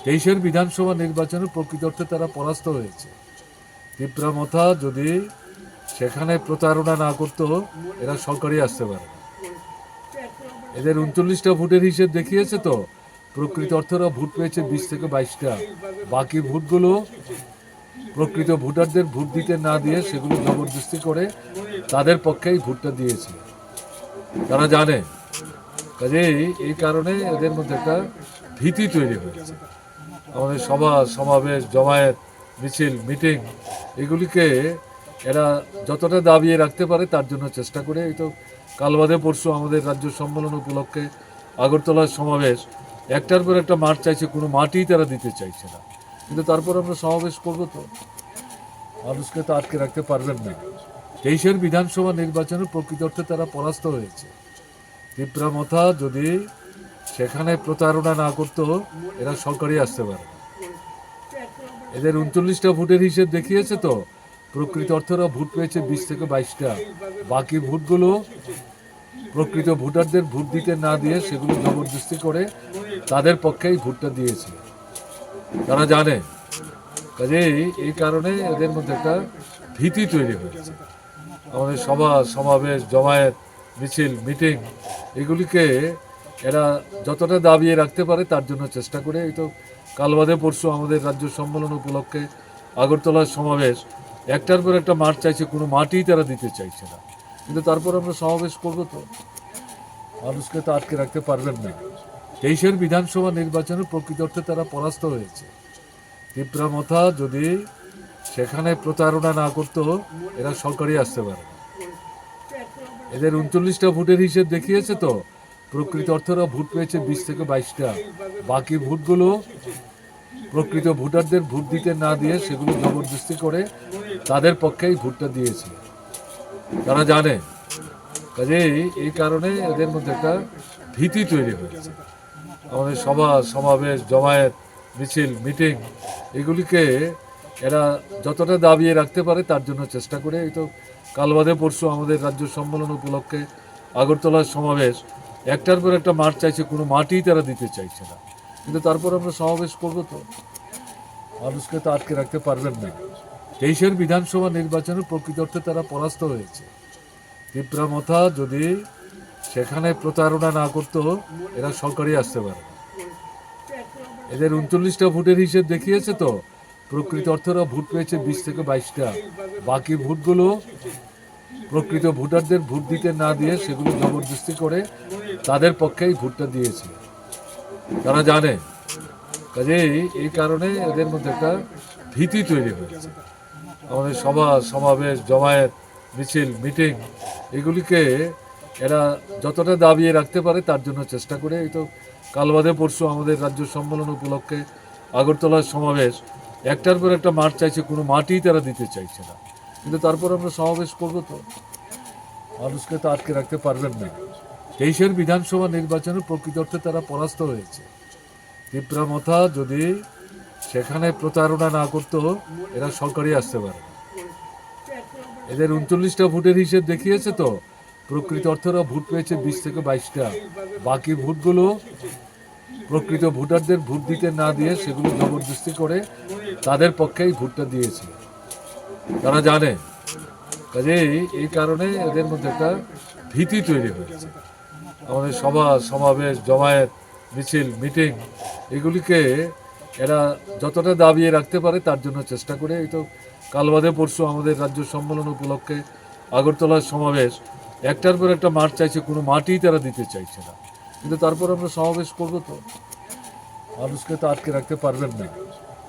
২৩-এর বিধানসভা নির্বাচনে প্রকৃত অর্থে তারা পরাস্ত হয়েছে। তিপ্রামথা যদি সেখানে প্রতারণা না করতো, এরা সরকারি আসতে পারে না। এদের ৩৯টা ভোটের হিসেব দেখিয়েছে তো, প্রকৃত অর্থেরা ভোট পেয়েছে 20 থেকে 22টা। বাকি ভোটগুলো প্রকৃত ভোটারদের ভোট দিতে না দিয়ে সেগুলো জবরদস্তি করে তাদের পক্ষেই ভোটটা দিয়েছে। তারা জানে, কাজেই এই কারণে এদের মধ্যে একটা ভীতি তৈরি হয়েছে। আমাদের সভা সমাবেশ, জমায়েত, মিছিল, মিটিং এগুলিকে এরা যতটা দাবিয়ে রাখতে পারে তার জন্য চেষ্টা করে। এই তো কাল বাদে পরশু আমাদের রাজ্য সম্মেলন উপলক্ষে আগরতলার সমাবেশ, একটার পর একটা মাঠ চাইছে, কোনো মাটিই তারা দিতে চাইছে না। কিন্তু তারপর আমরা সমাবেশ করবো, তো মানুষকে তো আটকে রাখতে পারবেন না। ২৩-এর বিধানসভা নির্বাচনে প্রকৃত অর্থে তারা পরাস্ত হয়েছে। তিপ্রামথা যদি সেখানে প্রতারণা না করতো, এরা সরকারি আসতে পারে না। এদের ৩৯টা ভোটের হিসেব দেখিয়েছে তো, প্রকৃত অর্থেরা ভোট পেয়েছে 20 থেকে 22টা। বাকি ভোটগুলো প্রকৃত ভোটারদের ভোট দিতে না দিয়ে সেগুলো জবরদস্তি করে তাদের পক্ষেই ভোটটা দিয়েছে। তারা জানে, কাজেই এই কারণে এদের মধ্যে একটা ভীতি তৈরি হয়েছে। আমাদের সভা সমাবেশ, জমায়েত, মিছিল, মিটিং এগুলিকে এরা যতটা দাবিয়ে রাখতে পারে তার জন্য চেষ্টা করে। এই তো কাল বাদে পরশু আমাদের রাজ্য সম্মেলন উপলক্ষে আগরতলার সমাবেশ, একটার পর একটা মাঠ চাইছে, কোনো মাটিই তারা দিতে চাইছে না। কিন্তু তারপর আমরা সমাবেশ করবো, তো মানুষকে তো আটকে রাখতে পারবেন না। ২৩-এর বিধানসভা নির্বাচনে প্রকৃত অর্থে তারা পরাস্ত হয়েছে। তিপ্রামথা যদি সেখানে প্রতারণা না করতো, এরা সরকারি আসতে পারে না। এদের ৩৯টা ভোটের হিসেব দেখিয়েছে তো, প্রকৃত অর্থেরা ভোট পেয়েছে 20 থেকে 22টা। বাকি ভোটগুলো প্রকৃত ভোটারদের ভোট দিতে না দিয়ে সেগুলো জবরদস্তি করে তাদের পক্ষেই ভোটটা দিয়েছে। তারা জানে, কাজেই এই কারণে এদের মধ্যে একটা ভীতি তৈরি হয়েছে। আমাদের সভা সমাবেশ, জমায়েত, মিছিল, মিটিং এগুলিকে এরা যতটা দাবিয়ে রাখতে পারে তার জন্য চেষ্টা করে। এই তো কাল বাদে পরশু আমাদের রাজ্য সম্মেলন উপলক্ষে আগরতলার সমাবেশ, একটার পর একটা মাঠ চাইছে, কোনো মাটিই তারা দিতে চাইছে না। কিন্তু তারপর আমরা সমাবেশ করবো, তো মানুষকে তো আটকে রাখতে পারবেন না। ২৩-এর বিধানসভা নির্বাচনে প্রকৃত অর্থে তারা পরাস্ত হয়েছে। তিপ্রামথা যদি সেখানে প্রতারণা না করতো, এরা সরকারি আসতে পারে না। এদের ৩৯টা ভোটের হিসেব দেখিয়েছে তো, প্রকৃত অর্থেরা ভোট পেয়েছে 20 থেকে 22টা। বাকি ভোটগুলো প্রকৃত ভোটারদের ভোট দিতে না দিয়ে সেগুলো জবরদস্তি করে তাদের পক্ষেই ভোটটা দিয়েছে। তারা জানে, কাজেই এই কারণে এদের মধ্যে একটা ভীতি তৈরি হয়েছে। আমাদের সভা সমাবেশ, জমায়েত, মিছিল, মিটিং এগুলিকে এরা যতটা দাবিয়ে রাখতে পারে তার জন্য চেষ্টা করে। এই তো কাল বাদে পরশু আমাদের রাজ্য সম্মেলন উপলক্ষে আগরতলার সমাবেশ, একটার পর একটা মাঠ চাইছে, কোনো মাটিই তারা দিতে চাইছে না। কিন্তু তারপর আমরা সমাবেশ করবো, তো মানুষকে তো আটকে রাখতে পারবেন না। ২৩-এর বিধানসভা নির্বাচনে প্রকৃত অর্থে তারা পরাস্ত হয়েছে। তিপ্রামথা যদি সেখানে প্রতারণা না করতো, এরা সরকারি আসতে পারে না। এদের ৩৯টা ভোটের হিসেব দেখিয়েছে তো, প্রকৃত অর্থেরা ভোট পেয়েছে 20 থেকে 22টা। বাকি ভোটগুলো প্রকৃত ভোটারদের ভোট দিতে না দিয়ে সেগুলো জবরদস্তি করে তাদের পক্ষেই ভোটটা দিয়েছে। তারা জানে, কাজেই এই কারণে এদের মধ্যে একটা ভীতি তৈরি হয়েছে। আমাদের সভা সমাবেশ, জমায়েত, মিছিল, মিটিং এগুলিকে এরা যতটা দাবিয়ে রাখতে পারে তার জন্য চেষ্টা করে। এই তো কাল বাদে পরশু আমাদের রাজ্য সম্মেলন উপলক্ষে আগরতলার সমাবেশ, একটার পর একটা মাঠ চাইছে, কোনো মাটিই তারা দিতে চাইছে না। কিন্তু তারপর আমরা সমাবেশ করবো, তো মানুষকে তো আটকে রাখতে পারবেন না।